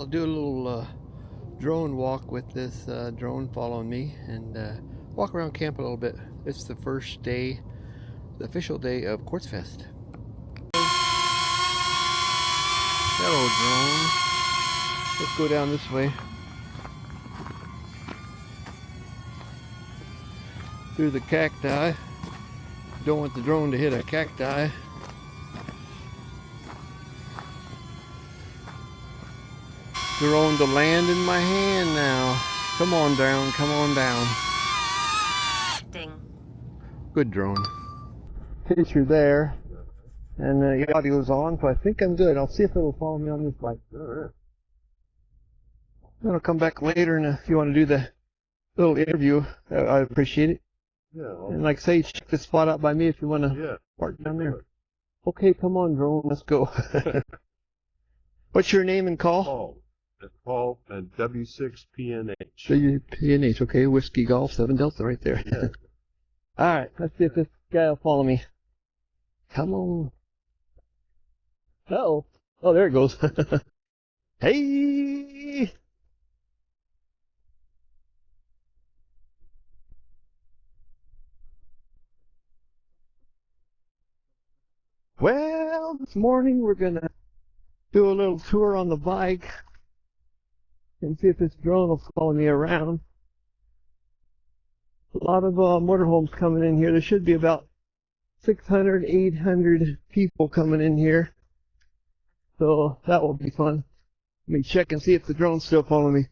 I'll do a little drone walk with this drone following me and walk around camp a little bit. It's the first day, the official day of Quartzfest. Hello, drone. Let's go down this way. Through the cacti. Don't want the drone to hit a cacti. Drone to land in my hand now. Come on down, come on down. Ding. Good drone. Picture there. And the audio's on, so I think I'm good. I'll see if it'll follow me on this bike. Then I'll come back later, and if you want to do the little interview, I appreciate it. Yeah. And like I say, check the spot out by me if you want to park down there. Okay, come on, drone, let's go. What's your name and call? Paul. It's Paul and W6PNH. WPNH, okay, Whiskey Golf 7 Delta right there. Yeah. Alright, let's see if this guy will follow me. Come on. Uh-oh. Oh, there it goes. Hey! Well, this morning we're gonna do a little tour on the bike and see if this drone will follow me around. A lot of motorhomes coming in here. There should be about 600, 800 people coming in here. So that will be fun. Let me check and see if the drone's still following me.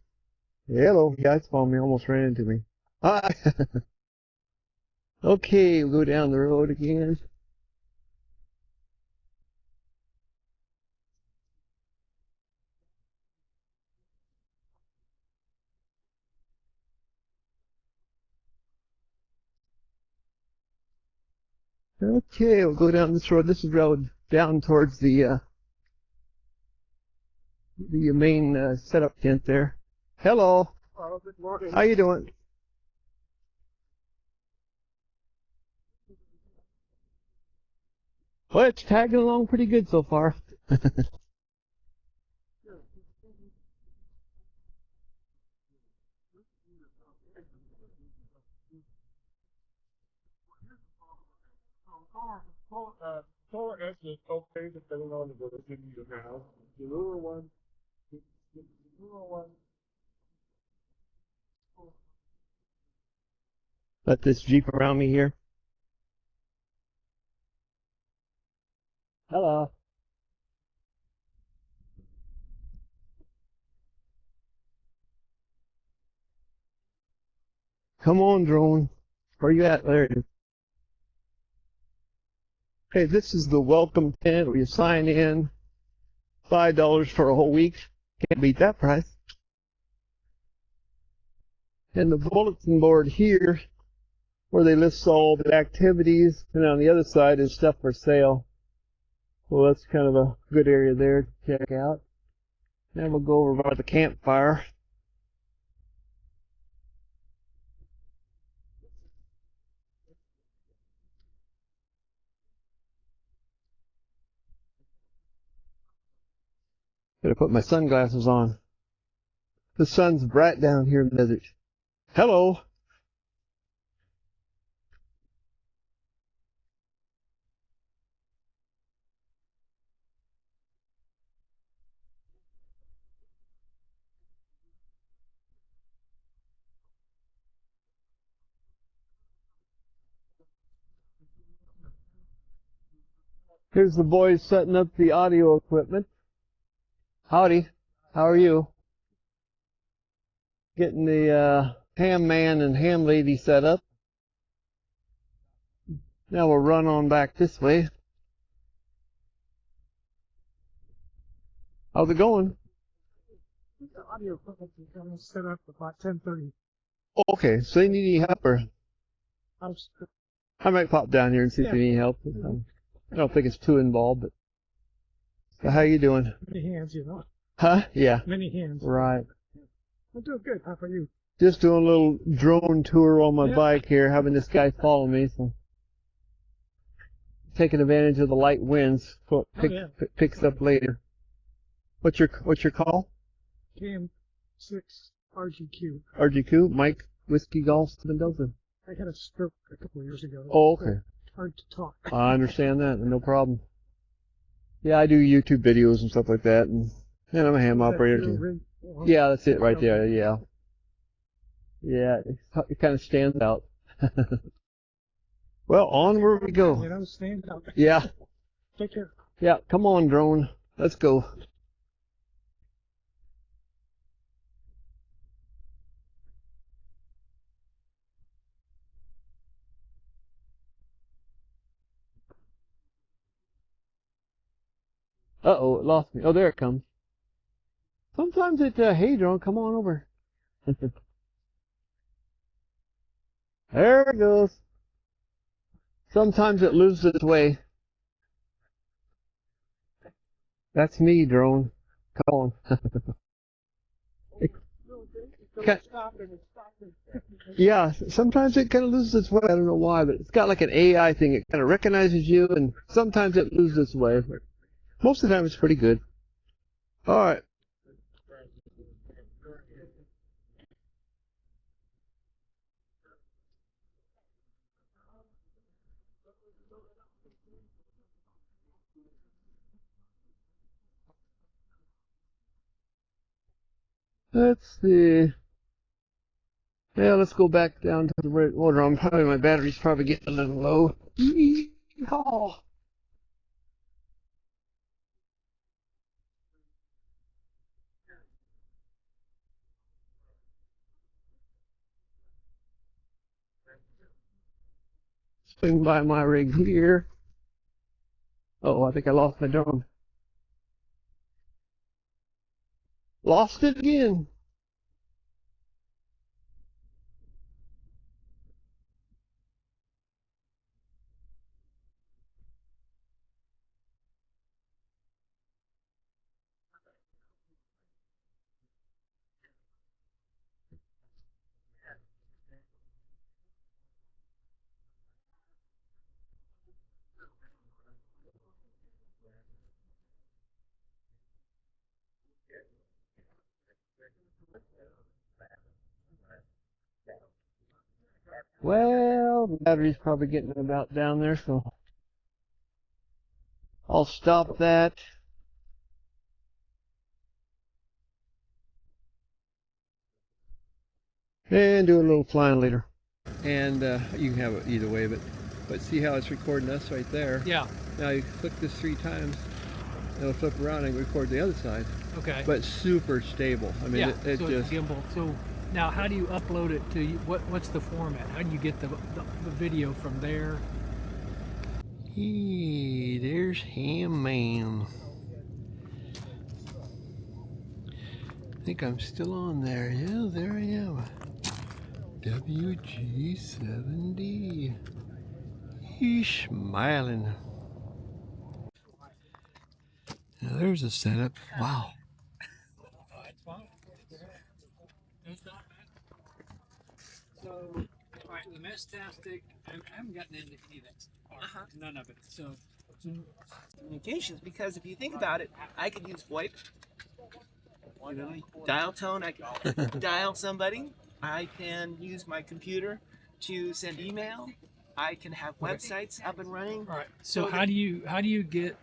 Hello. Yeah, it's following me. Almost ran into me. Hi. Okay, we'll go down the road again. Okay, we'll go down this road. This is road down towards the main setup tent there. Hello. Oh, good morning. How you doing? Well, it's tagging along pretty good so far. Solar S is okay depending on the version you have. The newer one, Let this Jeep around me here. Hello. Come on, drone. Where you at? There it is. Okay, this is the welcome tent where you sign in. $5 for a whole week. Can't beat that price. And the bulletin board here, where they list all the activities, and on the other side is stuff for sale. Well, that's kind of a good area there to check out. Now we'll go over by the campfire. Gotta put my sunglasses on. The sun's bright down here in the desert. Hello. Here's the boys setting up the audio equipment. Howdy. How are you? Getting the ham man and ham lady set up. Now we'll run on back this way. How's it going? The audio equipment is going to set up about 10:30. Okay, so they need any help, or I might pop down here and see if they need help. I don't think it's too involved, but so how you doing? Many hands, you know. Huh? Yeah. Many hands. Right. I'm doing good. How about you? Just doing a little drone tour on my bike here, having this guy follow me, so taking advantage of the light winds, so it picks up later. What's your call? KM6 RGQ. RGQ, Mike Whiskey Golf Mendoza. I had a stroke a couple of years ago. Oh, okay. Hard to talk. I understand that, no problem. Yeah, I do YouTube videos and stuff like that, and I'm a ham operator too. Yeah, that's it right there. Yeah, yeah, it kind of stands out. Well, onward we go. You know, stand out. Yeah, Take care. yeah. Come on, drone. Let's go. Uh-oh, it lost me. Oh, there it comes. Sometimes it, hey, drone, come on over. There it goes. Sometimes it loses its way. That's me, drone. Come on. Yeah, sometimes it kind of loses its way. I don't know why, but it's got like an AI thing. It kind of recognizes you, and sometimes it loses its way. But most of the time, it's pretty good. All right. Let's see. Yeah, let's go back down to the water. My battery's probably getting a little low. Yeehaw. Swing by my rig here. Oh, I think I lost my drone. Lost it again. Well, the battery's probably getting about down there, so I'll stop that. And do a little flying later. And you can have it either way, but see how it's recording us right there? Yeah. Now you click this 3 times, it'll flip around and record the other side. Okay. But super stable. I mean, yeah, it so just... it's gimbal. So now how do you upload it to, what's the format? How do you get the video from there? Hey, there's Ham Man. I think I'm still on there. Yeah, there I am. WG7D. He's smiling. Now there's a setup. Wow. So, all right, the mesh tastic, I haven't gotten into any of that part, none of it. So, communications, because if you think about it, I could use VoIP, dial tone, I can dial somebody, I can use my computer to send email, I can have websites up and running. all right. So how do you get?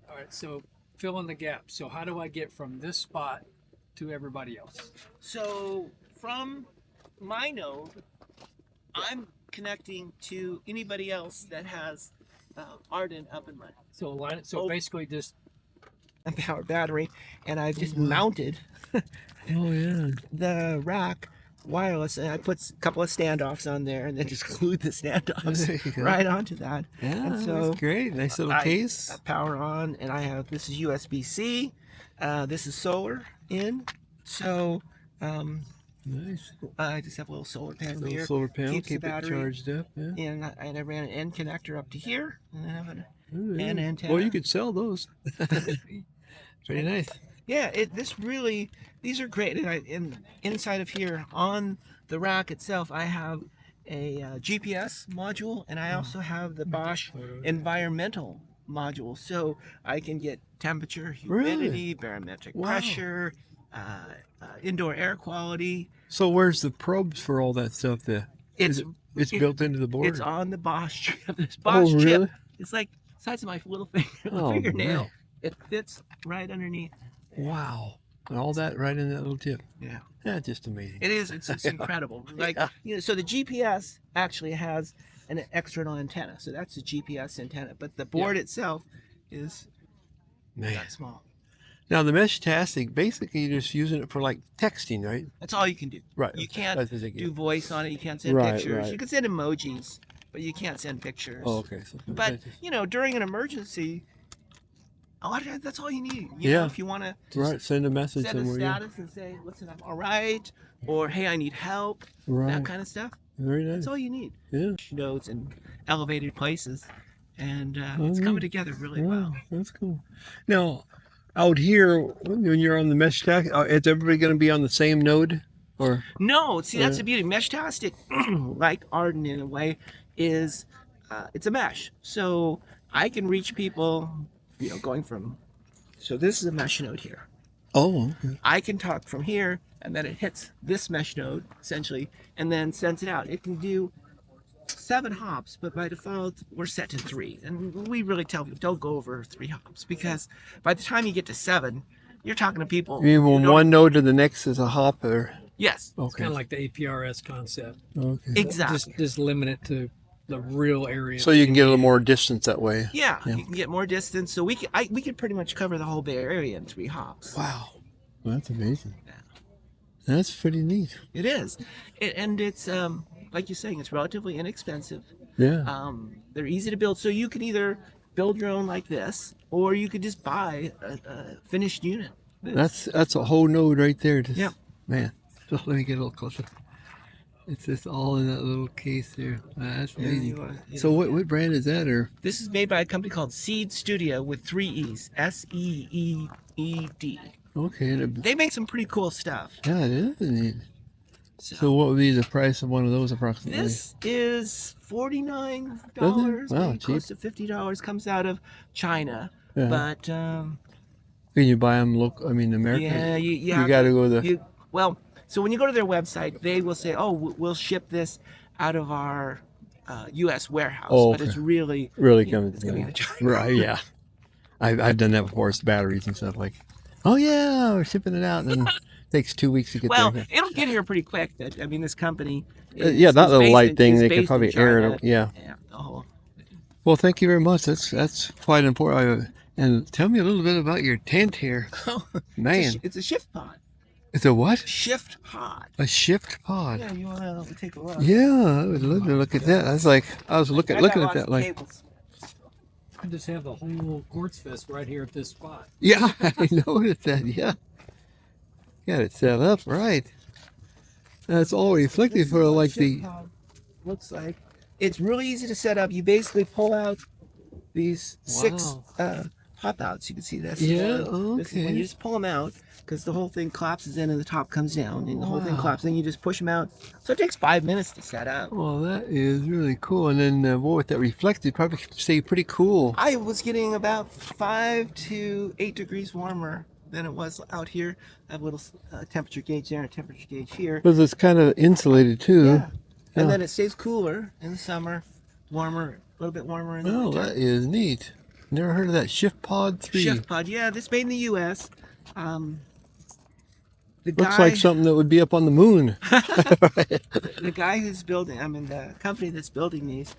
All right. So fill in the gap. So how do I get from this spot to everybody else? So from my node, I'm connecting to anybody else that has Arden up and running. So line it. So basically just A power battery, and I've just mounted the rack wireless, and I put a couple of standoffs on there, and then just glued the standoffs right onto that. Yeah, and so that's great. Nice little case. I power on, and I have, this is USB-C, this is solar in, so Nice. I just have a little solar panel Little here. solar panel, keeps keep the it battery, charged up. Yeah. and I ran an end connector up to here, and I have an Ooh, antenna. well, you could sell those. Pretty nice. Yeah, these are great. And inside of here on the rack itself, I have a GPS module, and I also have the Bosch environmental module, so I can get temperature, humidity, barometric pressure, indoor air quality. So where's the probes for all that stuff there? It's It's built into the board? It's on the Bosch chip. This Bosch Oh, really? chip, it's like the size of my little finger, Oh, fingernail. man. It fits right underneath. Wow. And all that right in that little tip. Yeah. That's just amazing. It is. It's incredible. Like, you know, so the GPS actually has an external antenna. So that's a GPS antenna. But the board itself is that small. Now the mesh tasking, basically you're just using it for like texting, right? That's all you can do. Right. You can't That's what I do voice on it. You can't send Right, pictures. right. You can send emojis, but you can't send pictures. Oh, okay. So But, you know, during an emergency, a lot of times that's all you need. You Yeah. know, if you want to right, send a message set a somewhere. Yeah. status and say, listen, I'm all right, or hey, I need help, Right. that kind of stuff. Very nice. That's all you need. Yeah. Nodes and elevated places, and Oh, it's neat. coming together really Wow, well. that's cool. Now, out here, when you're on the mesh task, is everybody going to be on the same node? Or No, see, that's the beauty. Meshtastic, like Arden in a way, is it's a mesh. So I can reach people, you know, going from. So this is a mesh node here. Oh, okay. I can talk from here, and then it hits this mesh node essentially, and then sends it out. It can do 7 hops, but by default we're set to 3, and we really tell people don't go over 3 hops, because by the time you get to 7, you're talking to people. You mean who from don't- one node to the next is a hop or? Yes, It's Okay. kind of like the APRS concept. Okay. exactly. Just limit it to the real area. So you can get a little more distance that way. Yeah, Yeah. you can get more distance. So we could pretty much cover the whole Bay Area in 3 hops. Wow. That's amazing. That's pretty neat. It is, and it's like you're saying, it's relatively inexpensive. Yeah. They're easy to build, so you can either build your own like this, or you could just buy a finished unit. That's a whole node right there. Just, Yep. Man. So let me get a little closer. It's just all in that little case there. That's amazing. So what brand is that? Or This is made by a company called Seed Studio with 3 E's. SEEED. okay. They make some pretty cool stuff. Yeah, it is neat. So, So what would be the price of one of those approximately? this is $49, Does it? Wow, maybe close to $50. Comes out of China, Yeah. but Can you buy them local? I mean, American. yeah, you You got to go to the. well. So when you go to their website, they will say, "Oh, we'll ship this out of our U.S. warehouse," Oh, but okay. it's really Really you know, coming. it's gonna be the China. Right. Yeah. I've done that before. It's batteries and stuff like. Oh yeah, we're shipping it out, and then it takes 2 weeks to get Well, there. it'll get here pretty quick. I mean, this company. Yeah, that is little based light in- thing, is they could based in probably air China. it. Yeah. Yeah. The whole. Well, thank you very much. That's quite important. And tell me a little bit about your tent here. Man, It's a shift pod. it's a what? Shift pod. A shift pod. Yeah, you wanna take a look? Yeah, I would love to look at that. I was looking I got at lots that of like, cables. I just have the whole Quartzfest right here at this spot. yeah, I noticed that. Yeah, got it set up right. That's all reflective for like Shift the. pod looks like. It's really easy to set up. You basically pull out these 6 pop outs. You can see this. Yeah, This is when okay. you just pull them out, because the whole thing collapses in and the top comes down, and the whole thing Wow. collapses. Then you just push them out. So it takes 5 minutes to set up. Well, that is really cool. And then with that reflective, probably stay pretty cool. I was getting about 5 to 8 degrees warmer than it was out here. I have a little temperature gauge there and a temperature gauge here. But it's kind of insulated too. Yeah. And Yeah. then it stays cooler in the summer, warmer, a little bit warmer in the Oh, winter. that is neat. Never heard of that Shift Pod 3. Shift pod, yeah, this made in the U.S. The Looks guy, like something that would be up on the moon. the guy who's building, the company that's building these,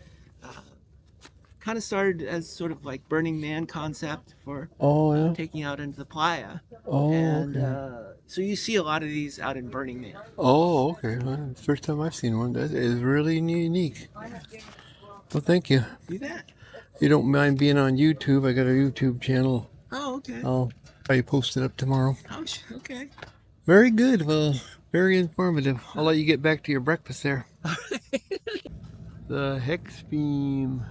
kind of started as sort of like Burning Man concept for Oh, yeah. taking out into the playa. Oh, And okay. so you see a lot of these out in Burning Man. Oh, okay. Well, first time I've seen one. That is really unique. Well, thank you. See that? If you don't mind being on YouTube, I got a YouTube channel. Oh, okay. I'll probably post it up tomorrow. Oh, okay. Very good. Well, very informative. I'll let you get back to your breakfast there. The hex beam.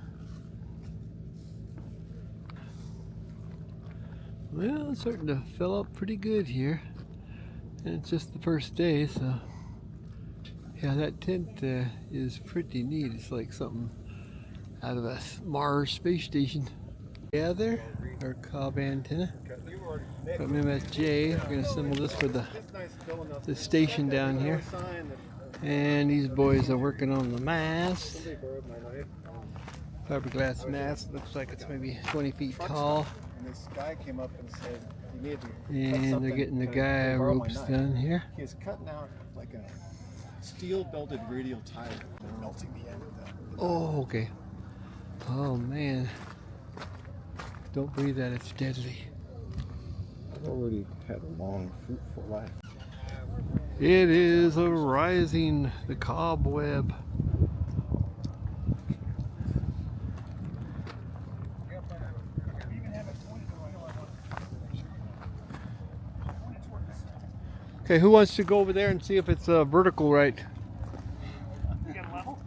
Well, it's starting to fill up pretty good here. And it's just the first day, so yeah, that tent is pretty neat. It's like something out of a Mars space station. Yeah, there, our cob antenna. from MSJ. We're going to assemble this for the station down here. And these boys are working on the mast. Fiberglass mast. Looks like it's maybe 20 feet tall. And this guy came up and said he needed to cut And they're getting the guy ropes done here. He's cutting out like a steel belted radial tire and melting the end of that. Oh, okay. Oh man. Don't breathe that, it's deadly. I've already had a long, fruitful life. It is arising, the cobweb. Okay, who wants to go over there and see if it's vertical right? You got a level?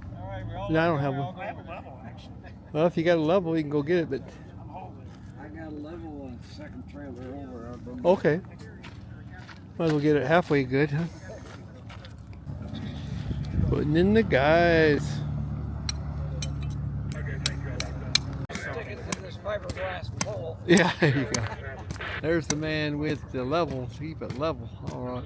No, I don't have one. I have a level, actually. Well, if you got a level, you can go get it, but... I'm holding. I got a level on the second trailer over. Okay. Might as well get it halfway good, huh? Putting in the guys. Stick it to this fiberglass pole. Yeah, there you go. There's the man with the level. Keep it level. All right.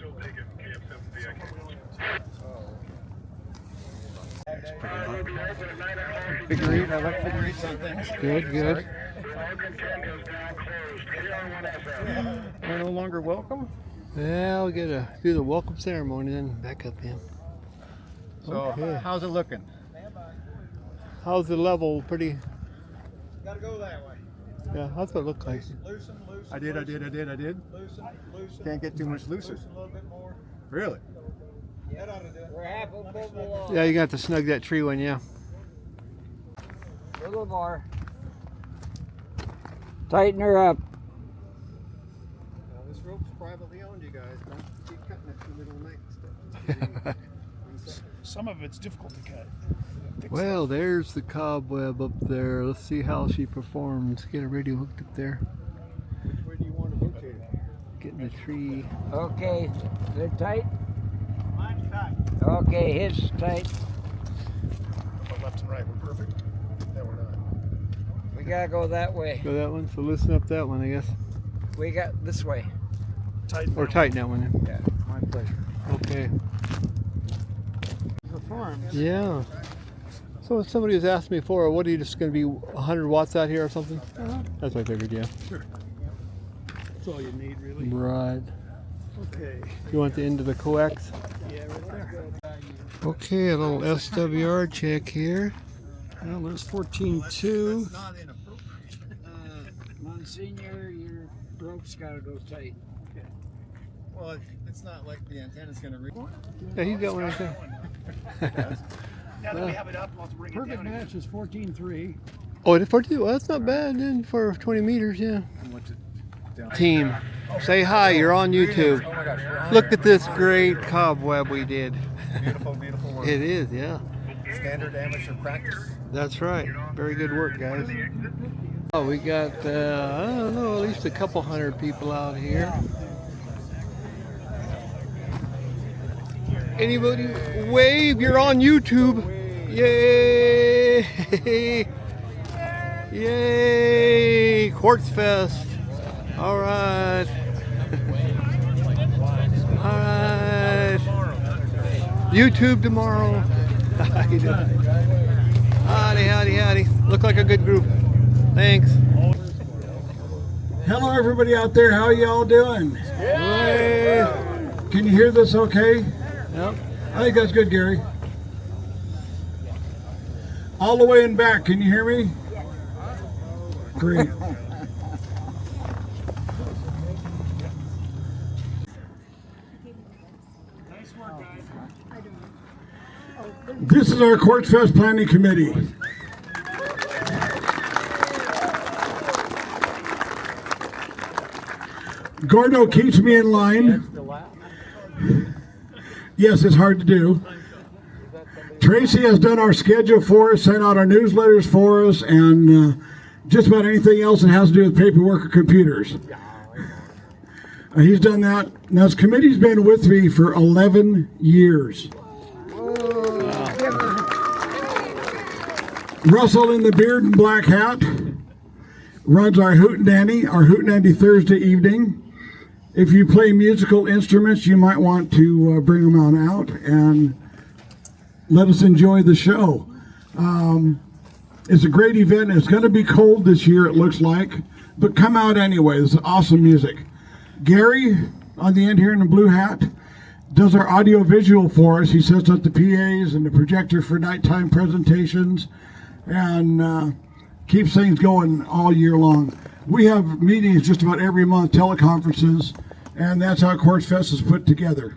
Figure eight, I like figure eights on things. Good, good. We're no longer welcome. Yeah, we gotta do the welcome ceremony, then back up in. So, Okay. how's it looking? How's the level? Pretty. Gotta go that way. Yeah, that's what it looked like. Loosen. I did. Loosen. Can't get too much looser. Loosen a little bit more. Really? That ought to do it. We're half a little along. Yeah, you're gonna have to snug that tree one, yeah. A little more. Tighten her up. This rope's privately owned, you guys. Don't keep cutting it through the middle of the night and stuff. Some of it's difficult to cut. Well, there's the cobweb up there. Let's see how she performs. Get a radio hooked up there. Which way do you want to rotate it? Getting the tree. Okay, they're tight. Mine's tight. Okay, his tight. But left and right, we're perfect. No, we're not. We gotta go that way. Go that one. So loosen up that one, I guess. We got this way. Tighten Or tighten that one. Yeah, my pleasure. Okay. Performs. Yeah. So somebody was asking me before, what are you just going to be 100 watts out here or something? That's what I figured, yeah. Sure. That's all you need, really. Right. Okay. You want the end of the coax? Yeah, right there. Okay, a little SWR check here. Well, there's 14.2. Monsignor, your rope's gotta go tight. Well, it's not like the antenna's going to reach. Yeah, he's got one right there. Now that we have it up, we'll have to bring it down. Perfect match is 14.3. Oh, it's 42. Well, that's not bad then for 20 meters, yeah. What's it down? Team, say hi, you're on YouTube. Oh my gosh, we're on Look there. at this great cobweb we did. Beautiful, beautiful work. It is, yeah. Standard amateur practice. That's right. Very good work, guys. Oh, we got, I don't know, at least a couple hundred people out here. Anybody wave? You're on YouTube. Yay! Yay! Quartzfest. All right. All right. YouTube tomorrow. How you doing? Howdy, howdy, howdy. Look like a good group. Thanks. Hello everybody out there, how y'all doing? Wave. Can you hear this okay? Yep. I think that's good, Gary. All the way in back, can you hear me? Great. This is our Quartzfest Planning Committee. Gordo keeps me in line. Yes, it's hard to do. Tracy has done our schedule for us, sent out our newsletters for us, and just about anything else that has to do with paperwork or computers. He's done that. Now, his committee's been with me for 11 years. Russell in the beard and black hat. runs our Hootenanny Thursday evening. If you play musical instruments, you might want to bring them on out and let us enjoy the show. It's a great event. It's going to be cold this year, it looks like, but come out anyway. It's awesome music. Gary, on the end here in the blue hat, does our audio visual for us. He sets up the PAs and the projector for nighttime presentations and keeps things going all year long. We have meetings just about every month, teleconferences, and that's how Quartzfest is put together.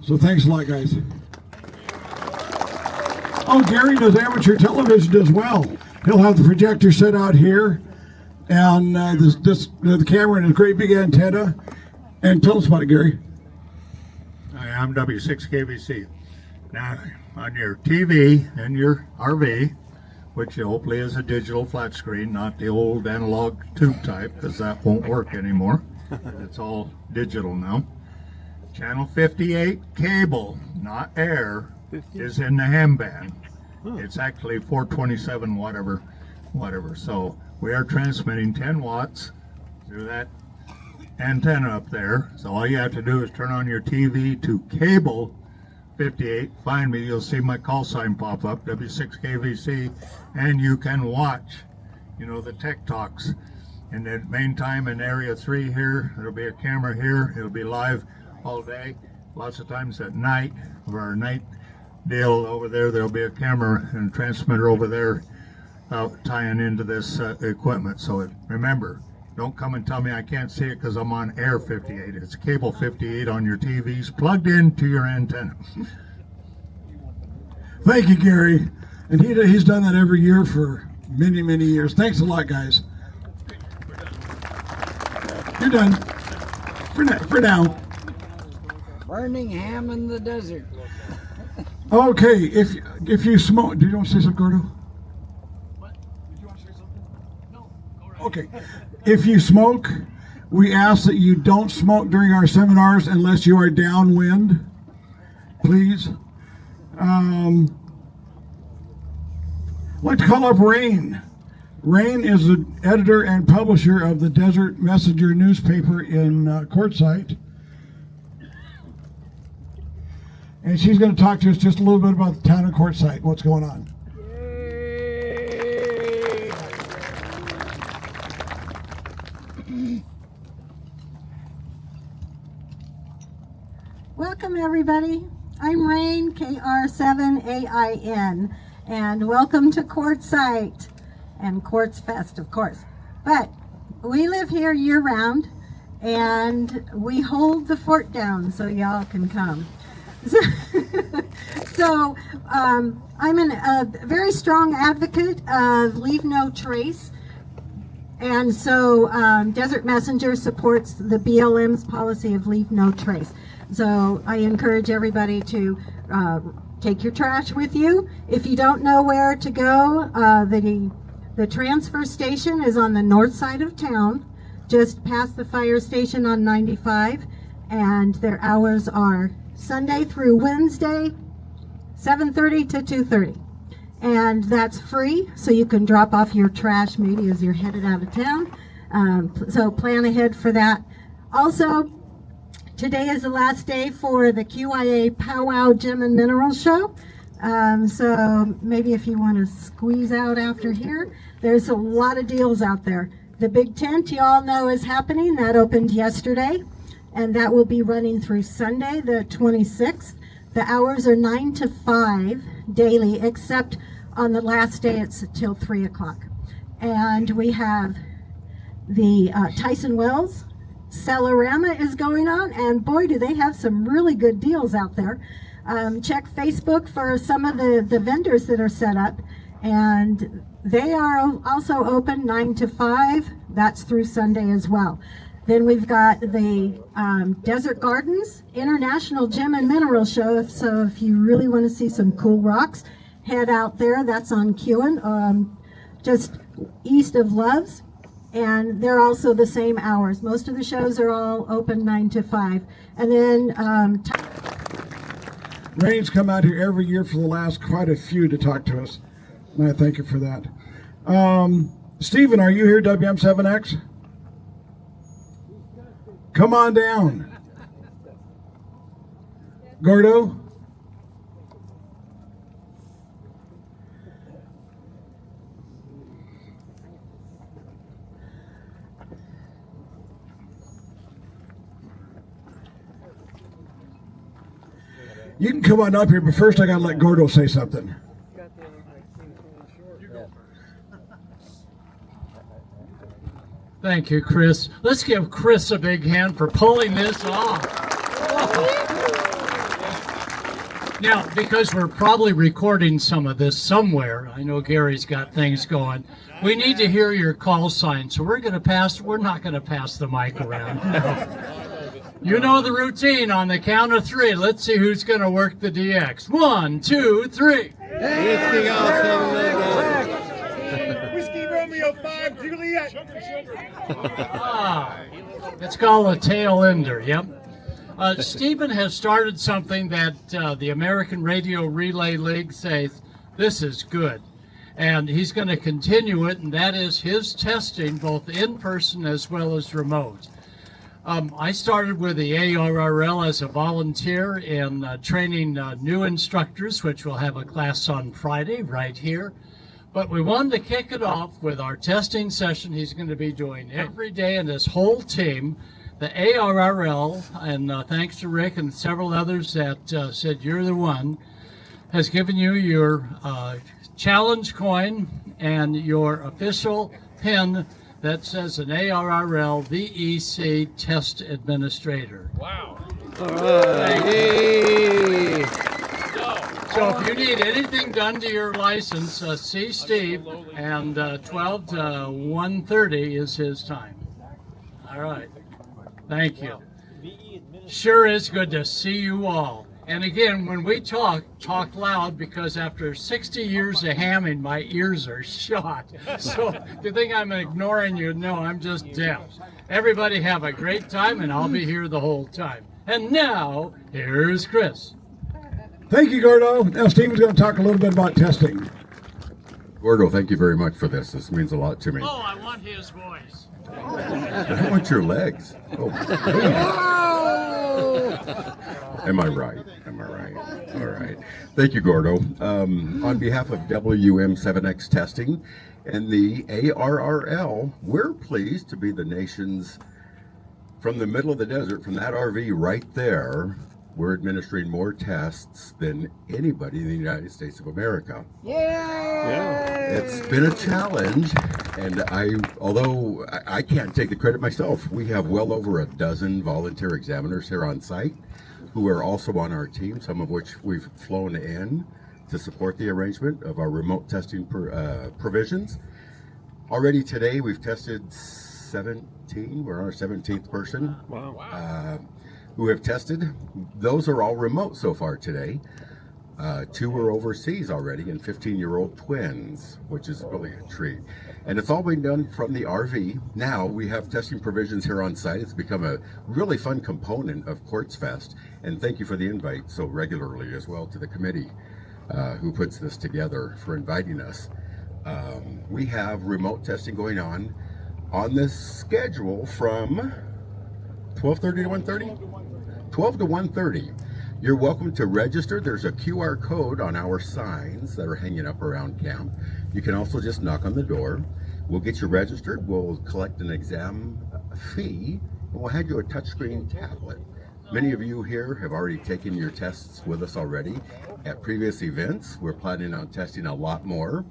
So thanks a lot, guys. Oh, Gary does amateur television as well. He'll have the projector set out here and the camera and a great big antenna. And tell us about it, Gary. I'm W6KVC. Now, on your TV and your RV, which hopefully is a digital flat screen, not the old analog tube type, because that won't work anymore. It's all digital now. Channel 58 cable, not air, is in the ham band. It's actually 427 whatever. So we are transmitting 10 watts through that antenna up there. So all you have to do is turn on your TV to cable 58, find me, you'll see my call sign pop up, W6KVC, and you can watch, the Tech Talks. And the main time in Area 3 here, there'll be a camera here, it'll be live all day. Lots of times at night, for our night deal over there, there'll be a camera and transmitter over there tying into this equipment. So remember, don't come and tell me I can't see it because I'm on Air 58. It's cable 58 on your TVs plugged into your antenna. Thank you, Gary. And he's done that every year for many, many years. Thanks a lot, guys. You're done. For now. Burning ham in the desert. Okay, if you smoke, did you want to say something, Gordo? What? Did you want to say something? No. Okay. If you smoke, we ask that you don't smoke during our seminars unless you are downwind, please. I'd like to call up Rain. Rain is the editor and publisher of the Desert Messenger newspaper in Quartzsite. And she's going to talk to us just a little bit about the town of Quartzsite, what's going on. Welcome everybody. I'm Rain, KR7AIN, and welcome to Quartzsite and Quartzfest, of course. But we live here year-round, and we hold the fort down so y'all can come. So I'm a very strong advocate of Leave No Trace, and so Desert Messenger supports the BLM's policy of Leave No Trace. So I encourage everybody to take your trash with you. If you don't know where to go, the transfer station is on the north side of town, just past the fire station on 95, and their hours are Sunday through Wednesday, 7:30 to 2:30. And that's free, so you can drop off your trash maybe as you're headed out of town. So plan ahead for that. Also, today is the last day for the QIA Powwow Gem and Mineral Show. So maybe if you want to squeeze out after here, there's a lot of deals out there. The big tent you all know is happening. That opened yesterday, and that will be running through Sunday the 26th. The hours are 9 to 5 daily, except on the last day it's till 3 o'clock. And we have the Tyson Wells Cellorama is going on, and boy, do they have some really good deals out there. Check Facebook for some of the vendors that are set up, and they are also open 9 to 5. That's through Sunday as well. Then we've got the Desert Gardens International Gem and Mineral Show. So if you really want to see some cool rocks, head out there. That's on Kewen, just east of Loves. And they're also the same hours. Most of the shows are all open 9 to 5. And then Rain's come out here every year for the last quite a few to talk to us, and I thank you for that. Stephen, are you here, WM7X? Come on down. Gordo? You can come on up here, but first I gotta let Gordo say something. Thank you, Chris. Let's give Chris a big hand for pulling this off. Now, because we're probably recording some of this somewhere, I know Gary's got things going, we need to hear your call sign, so we're not going to pass the mic around. You know the routine. On the count of three, let's see who's going to work the DX. 1, 2, 3. Whiskey Romeo 5, Juliet. It's called a tail ender, yep. Stephen has started something that the American Radio Relay League says, this is good. And he's going to continue it, and that is his testing, both in person as well as remote. I started with the ARRL as a volunteer in training new instructors, which will have a class on Friday right here. But we wanted to kick it off with our testing session he's going to be doing every day, and his whole team. The ARRL, and thanks to Rick and several others that said you're the one, has given you your challenge coin and your official pin that says an ARRL VEC test administrator. Wow. All right. So if you need anything done to your license, see Steve, and 12 to 1:30 is his time. All right. Thank you. Sure is good to see you all. And again, when we talk loud, because after 60 years of hamming, my ears are shot. So if you think I'm ignoring you, no, I'm just deaf. Everybody have a great time, and I'll be here the whole time. And now, here's Chris. Thank you, Gordo. Now Steven's going to talk a little bit about testing. Gordo, thank you very much for this. This means a lot to me. Oh, I want his voice. I want your legs. Oh. Am I right? Am I right? All right. Thank you, Gordo. On behalf of WM7X Testing and the ARRL, we're pleased to be the nation's, from the middle of the desert, from that RV right there, we're administering more tests than anybody in the United States of America. Yeah. It's been a challenge, and although I can't take the credit myself, we have well over a dozen volunteer examiners here on site who are also on our team, some of which we've flown in to support the arrangement of our remote testing provisions. Already today, we've tested 17. We're our 17th person. Wow. Who have tested. Those are all remote so far today. 2 were overseas already, and 15-year-old twins, which is really a treat. And it's all been done from the RV. Now we have testing provisions here on site. It's become a really fun component of Quartzfest. And thank you for the invite so regularly as well to the committee who puts this together for inviting us. We have remote testing going on this schedule from 12:30 to 1:30? 12 to 1:30. You're welcome to register. There's a QR code on our signs that are hanging up around camp. You can also just knock on the door. We'll get you registered. We'll collect an exam fee, and we'll hand you a touchscreen tablet. Many of you here have already taken your tests with us already at previous events. We're planning on testing a lot more.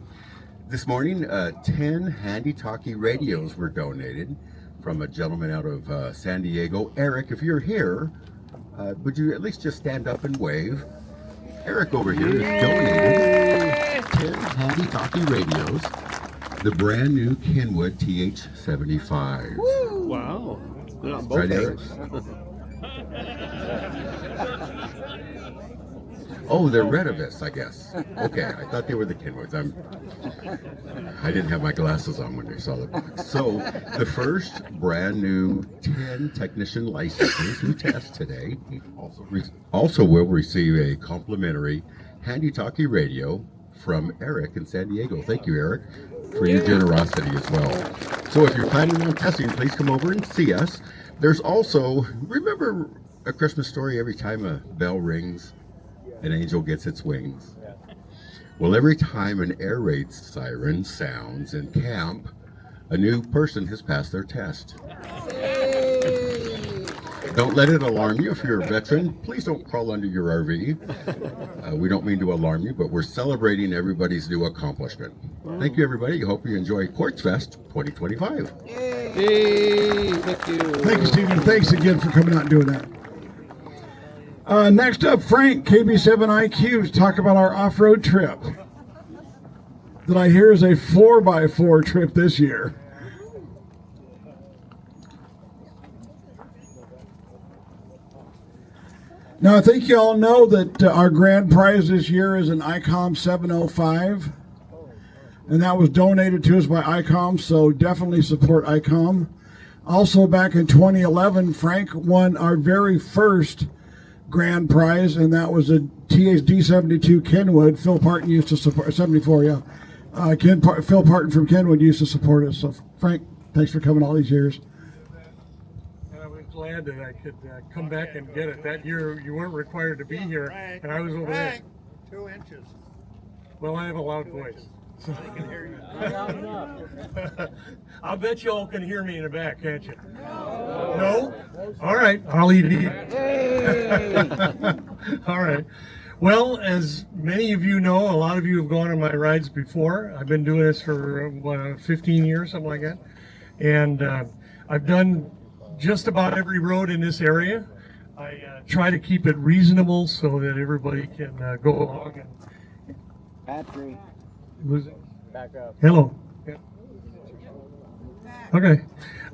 This morning, 10 handy-talkie radios were donated from a gentleman out of San Diego. Eric, if you're here, would you at least just stand up and wave? Eric over here has donated 10 handy-talkie radios, the brand new Kenwood TH75. Woo! Wow. They're on both Right, Eric? Oh, they're Redovis, I guess. Okay, I thought they were the Kenwoods. I didn't have my glasses on when I saw the box. So, the first brand new 10 technician licenses who test today also will receive a complimentary handy-talkie radio from Eric in San Diego. Thank you, Eric. for your generosity as well. So if you're planning on testing, please come over and see us. There's also, remember A Christmas Story, every time a bell rings, an angel gets its wings? Well, every time an air raid siren sounds in camp, a new person has passed their test. Don't let it alarm you. If you're a veteran, please don't crawl under your RV. We don't mean to alarm you, but we're celebrating everybody's new accomplishment. Thank you, everybody. I hope you enjoy Quartzfest 2025. Yay! Thank you. Thank you, Stephen. Thanks again for coming out and doing that. Next up, Frank, KB7IQ, to talk about our off-road trip that I hear is a 4x4 trip this year. Now, I think you all know that our grand prize this year is an IMCOMM 705, and that was donated to us by IMCOMM, so definitely support IMCOMM. Also, back in 2011, Frank won our very first grand prize, and that was a THD72 Kenwood. Phil Parton used to support, 74, yeah. Phil Parton from Kenwood used to support us. So, Frank, thanks for coming all these years. Glad that I could come back and get it. That year you weren't required to be here, and I was over there. 2 inches. Well, I have a loud voice. So. I can hear you. I'll bet you all can hear me in the back, can't you? No? All right, I'll eat it. All right. Well, as many of you know, a lot of you have gone on my rides before. I've been doing this for 15 years, something like that. And I've done just about every road in this area. I try to keep it reasonable so that everybody can go along. And battery. Losing. Back up. Hello. Yeah. Okay.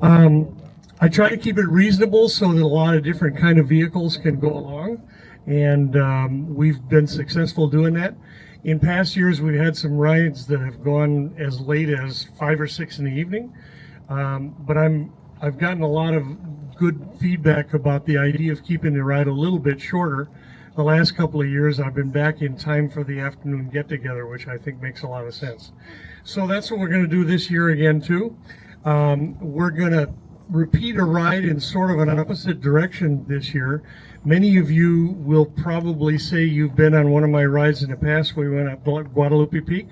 I try to keep it reasonable so that a lot of different kind of vehicles can go along, and we've been successful doing that. In past years, we've had some rides that have gone as late as 5 or 6 in the evening, but I've gotten a lot of good feedback about the idea of keeping the ride a little bit shorter. The last couple of years, I've been back in time for the afternoon get-together, which I think makes a lot of sense. So that's what we're going to do this year again, too. We're going to repeat a ride in sort of an opposite direction this year. Many of you will probably say you've been on one of my rides in the past. We went up Guadalupe Peak.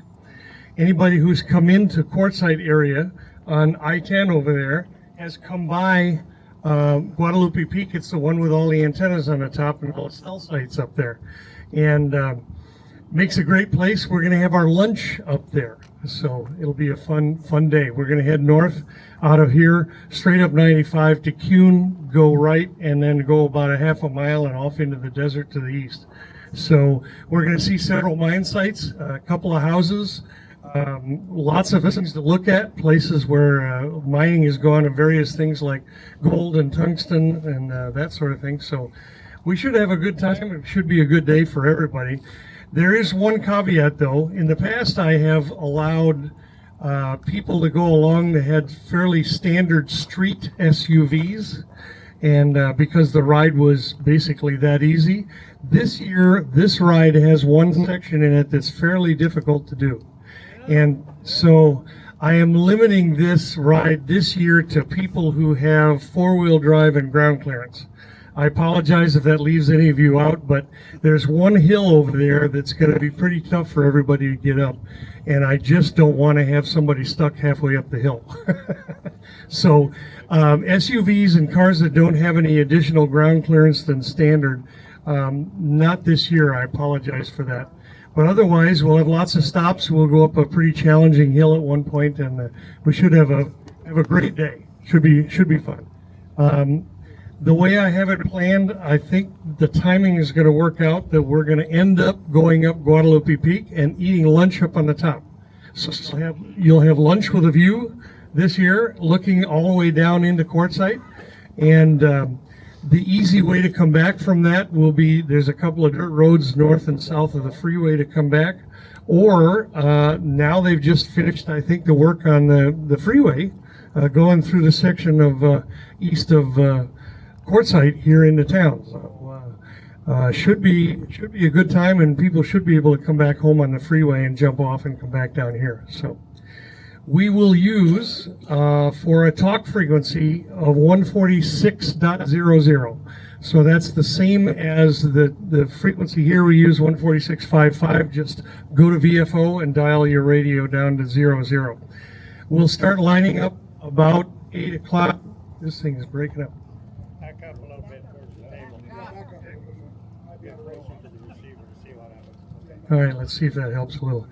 Anybody who's come into Quartzsite area on I-10 over there has come by Guadalupe Peak. It's the one with all the antennas on the top and all the cell sites up there. And makes a great place. We're going to have our lunch up there. So it'll be a fun day. We're going to head north out of here, straight up 95 to Kuhn, go right, and then go about a half a mile and off into the desert to the east. So we're going to see several mine sites, a couple of houses, lots of things to look at, places where mining has gone to various things like gold and tungsten and that sort of thing. So we should have a good time. It should be a good day for everybody. There is one caveat, though. In the past, I have allowed people to go along that had fairly standard street SUVs, and because the ride was basically that easy. This year, this ride has one section in it that's fairly difficult to do. And so I am limiting this ride this year to people who have four-wheel drive and ground clearance. I apologize if that leaves any of you out, but there's one hill over there that's going to be pretty tough for everybody to get up, and I just don't want to have somebody stuck halfway up the hill. So SUVs and cars that don't have any additional ground clearance than standard, not this year. I apologize for that. But otherwise, we'll have lots of stops. We'll go up a pretty challenging hill at one point, and we should have a great day. Should be fun. The way I have it planned, I think the timing is going to work out that we're going to end up going up Guadalupe Peak and eating lunch up on the top. So you'll have lunch with a view this year, looking all the way down into Quartzsite. And the easy way to come back from that will be, there's a couple of dirt roads north and south of the freeway to come back. Or now they've just finished, I think, the work on the freeway, going through the section of east of Quartzsite here in the town. So should be a good time, and people should be able to come back home on the freeway and jump off and come back down here. So we will use for a talk frequency of 146.00. So that's the same as the frequency here. We use 146.55. Just go to VFO and dial your radio down to 00. We'll start lining up about 8 o'clock. This thing is breaking up. Back up a little bit towards the table. Get closer to the receiver to see what happens. Okay. All right, let's see if that helps a little.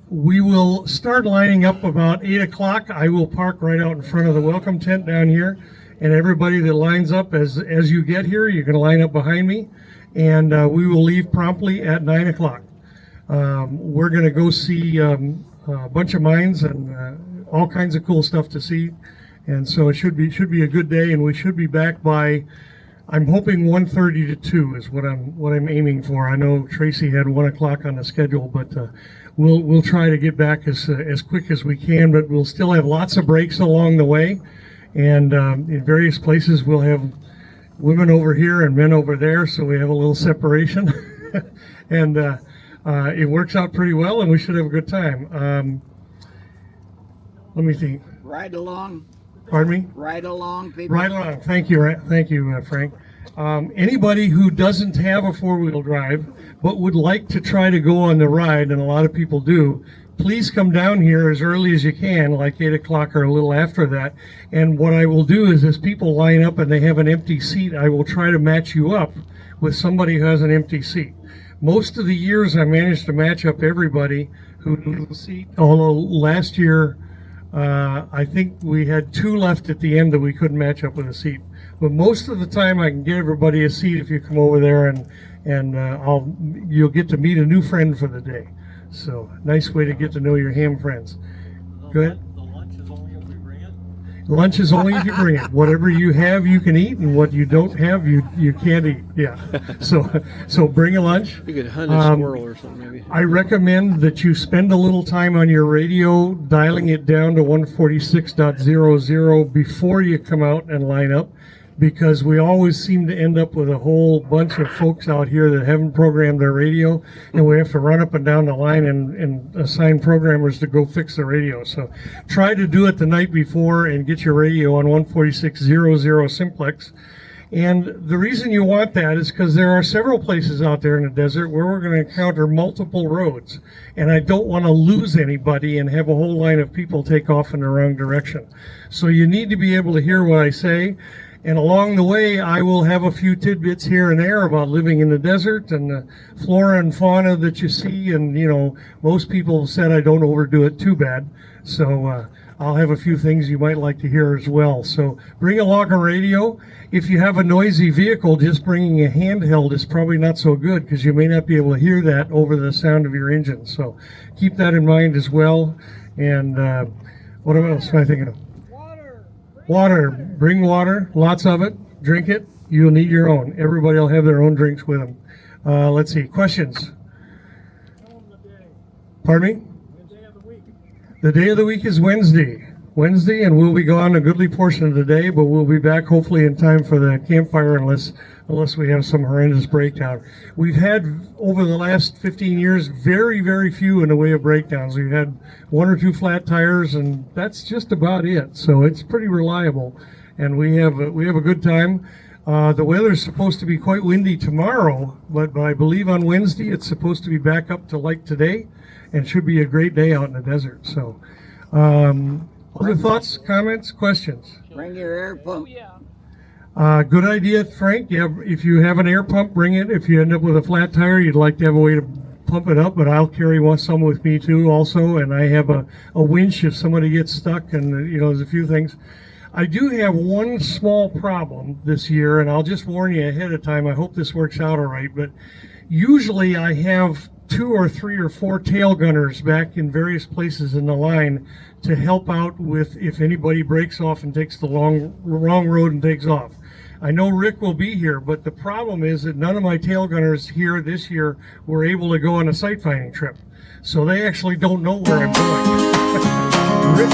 We will start lining up about 8 o'clock. I will park right out in front of the welcome tent down here. And everybody that lines up as you get here, you can line up behind me. And we will leave promptly at 9 o'clock. We're going to go see a bunch of mines and all kinds of cool stuff to see. And so it should be a good day, and we should be back by, I'm hoping 1:30 to 2 is what I'm aiming for. I know Tracy had 1 o'clock on the schedule, but we'll try to get back as quick as we can. But we'll still have lots of breaks along the way, and in various places we'll have women over here and men over there, so we have a little separation, and it works out pretty well, and we should have a good time. Let me think. Ride along. Pardon me? Ride along, people. Right along. Thank you, Frank. Anybody who doesn't have a four-wheel drive but would like to try to go on the ride, and a lot of people do, please come down here as early as you can, like 8 o'clock or a little after that. And what I will do is, as people line up and they have an empty seat, I will try to match you up with somebody who has an empty seat. Most of the years I managed to match up everybody who needs a seat, although last year I think we had 2 left at the end that we couldn't match up with a seat. But most of the time I can get everybody a seat if you come over there, and you'll get to meet a new friend for the day. So nice way to get to know your ham friends. Go ahead. The lunch is only if we bring it? Lunch is only if you bring it. Whatever you have, you can eat, and what you don't have, you can't eat. Yeah. So bring a lunch. You could hunt a squirrel or something, maybe. I recommend that you spend a little time on your radio, dialing it down to 146.00 before you come out and line up, because we always seem to end up with a whole bunch of folks out here that haven't programmed their radio, and we have to run up and down the line and assign programmers to go fix the radio. So try to do it the night before and get your radio on 146.00 simplex. And the reason you want that is because there are several places out there in the desert where we're going to encounter multiple roads, and I don't want to lose anybody and have a whole line of people take off in the wrong direction. So you need to be able to hear what I say. And along the way, I will have a few tidbits here and there about living in the desert and the flora and fauna that you see. And, most people said I don't overdo it too bad. So I'll have a few things you might like to hear as well. So bring along a radio. If you have a noisy vehicle, just bringing a handheld is probably not so good, because you may not be able to hear that over the sound of your engine. So keep that in mind as well. And what else am I thinking of? Water. Bring water, lots of it. Drink it. You'll need your own. Everybody will have their own drinks with them. Let's see. Questions? Pardon me? The day of the week is Wednesday, and we'll be gone a goodly portion of the day, but we'll be back hopefully in time for the campfire, unless we have some horrendous breakdown. We've had, over the last 15 years, very, very few in the way of breakdowns. We've had 1 or 2 flat tires, and that's just about it. So it's pretty reliable, and we have a good time. The weather's supposed to be quite windy tomorrow, but I believe on Wednesday it's supposed to be back up to like today, and should be a great day out in the desert. So, other thoughts, comments, questions? Bring your air pump. Good idea, Frank. Yeah, if you have an air pump, bring it. If you end up with a flat tire, you'd like to have a way to pump it up, but I'll carry some with me too also, and I have a winch if somebody gets stuck, and there's a few things. I do have one small problem this year, and I'll just warn you ahead of time. I hope this works out all right, but usually I have 2 or 3 or 4 tail gunners back in various places in the line to help out with if anybody breaks off and takes the wrong road and takes off. I know Rick will be here, but the problem is that none of my tail gunners here this year were able to go on a sight finding trip. So they actually don't know where I'm going. Rick,